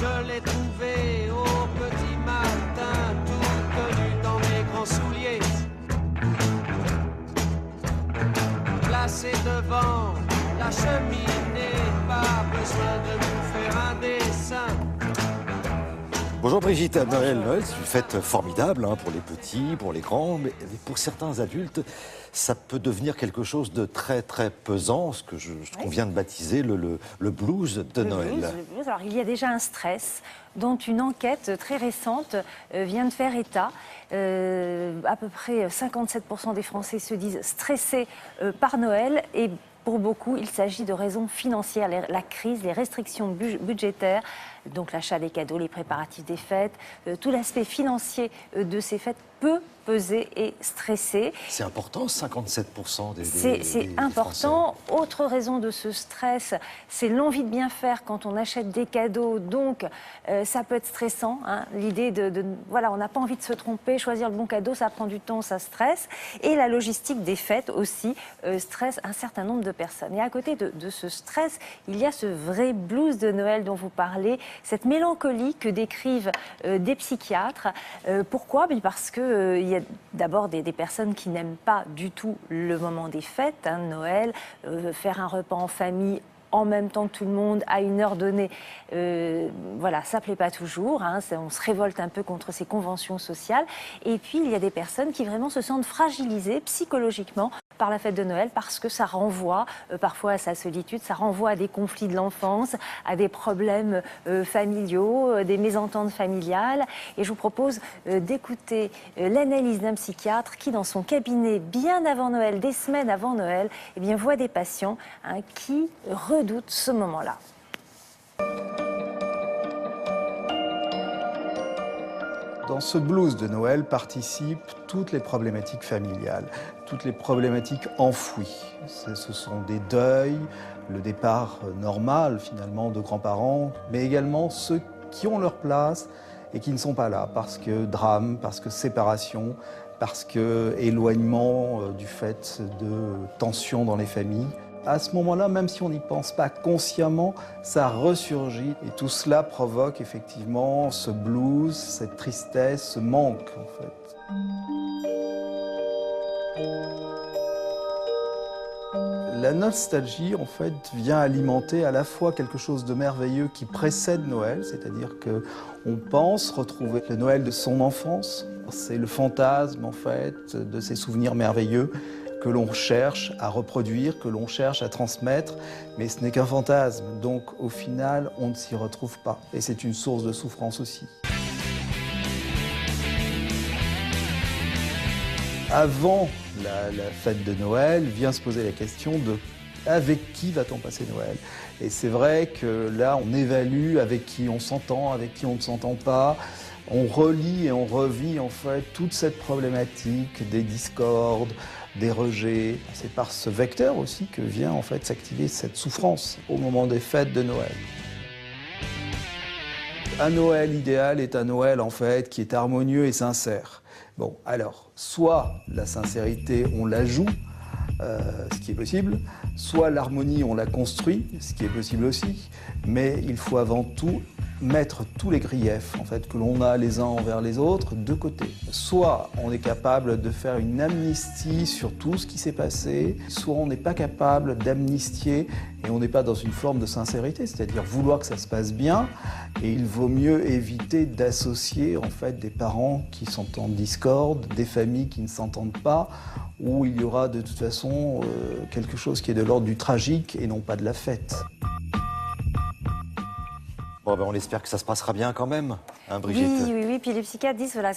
Je l'ai trouvé au petit matin, tout nu dans mes grands souliers. Placé devant la cheminée, pas besoin de nous faire un dessin. Bonjour Brigitte, Noël, c'est une fête formidable pour les petits, pour les grands, mais pour certains adultes, ça peut devenir quelque chose de très très pesant, ce qu'on vient de baptiser le blues de Noël. Le blues. Alors il y a déjà un stress dont une enquête très récente vient de faire état. À peu près 57% des Français se disent stressés par Noël et pour beaucoup, il s'agit de raisons financières, la crise, les restrictions budgétaires, donc l'achat des cadeaux, les préparatifs des fêtes, tout l'aspect financier de ces fêtes peut peser et stresser. C'est important, 57% des C'est important. Français. Autre raison de ce stress, c'est l'envie de bien faire quand on achète des cadeaux. Donc, ça peut être stressant. L'idée voilà, on n'a pas envie de se tromper, choisir le bon cadeau, ça prend du temps, ça stresse. Et la logistique des fêtes aussi stresse un certain nombre de personnes. Et à côté de ce stress, il y a ce vrai blues de Noël dont vous parlez, cette mélancolie que décrivent des psychiatres. Pourquoi ? Parce que il y a d'abord des personnes qui n'aiment pas du tout le moment des fêtes, Noël, faire un repas en famille en même temps que tout le monde, à une heure donnée, voilà, ça ne plaît pas toujours. On se révolte un peu contre ces conventions sociales. Et puis, il y a des personnes qui vraiment se sentent fragilisées psychologiquement par la fête de Noël parce que ça renvoie parfois à sa solitude, ça renvoie à des conflits de l'enfance, à des problèmes familiaux, des mésententes familiales. Et je vous propose d'écouter l'analyse d'un psychiatre qui, dans son cabinet, bien avant Noël, des semaines avant Noël, eh bien, voit des patients qui redoutent ce moment-là. Dans ce blues de Noël participent toutes les problématiques familiales, toutes les problématiques enfouies. Ce sont des deuils, le départ normal finalement de grands-parents, mais également ceux qui ont leur place et qui ne sont pas là, parce que drame, parce que séparation, parce que éloignement du fait de tensions dans les familles. À ce moment-là, même si on n'y pense pas consciemment, ça ressurgit. Et tout cela provoque effectivement ce blues, cette tristesse, ce manque en fait. La nostalgie en fait vient alimenter à la fois quelque chose de merveilleux qui précède Noël, c'est-à-dire qu'on pense retrouver le Noël de son enfance. C'est le fantasme en fait de ces souvenirs merveilleux que l'on cherche à reproduire, que l'on cherche à transmettre, mais ce n'est qu'un fantasme. Donc au final, on ne s'y retrouve pas. Et c'est une source de souffrance aussi. Avant la fête de Noël, vient se poser la question de avec qui va-t-on passer Noël? Et c'est vrai que là, on évalue avec qui on s'entend, avec qui on ne s'entend pas. On relie et on revit en fait toute cette problématique des discordes, des rejets. C'est par ce vecteur aussi que vient en fait s'activer cette souffrance au moment des fêtes de Noël. Un Noël idéal est un Noël en fait qui est harmonieux et sincère. Bon, alors, soit la sincérité, on la joue, ce qui est possible, soit l'harmonie, on la construit, ce qui est possible aussi, mais il faut avant tout mettre tous les griefs en fait, que l'on a les uns envers les autres de côté. Soit on est capable de faire une amnistie sur tout ce qui s'est passé, soit on n'est pas capable d'amnistier et on n'est pas dans une forme de sincérité, c'est-à-dire vouloir que ça se passe bien, et il vaut mieux éviter d'associer en fait des parents qui sont en discorde, des familles qui ne s'entendent pas, où il y aura de toute façon quelque chose qui est de l'ordre du tragique et non pas de la fête. Bon, on espère que ça se passera bien quand même, Brigitte. Oui. Puis les psychiatres disent, voilà,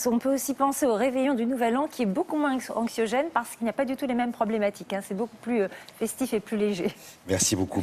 on peut aussi penser au réveillon du Nouvel An qui est beaucoup moins anxiogène parce qu'il n'y a pas du tout les mêmes problématiques. C'est beaucoup plus festif et plus léger. Merci beaucoup.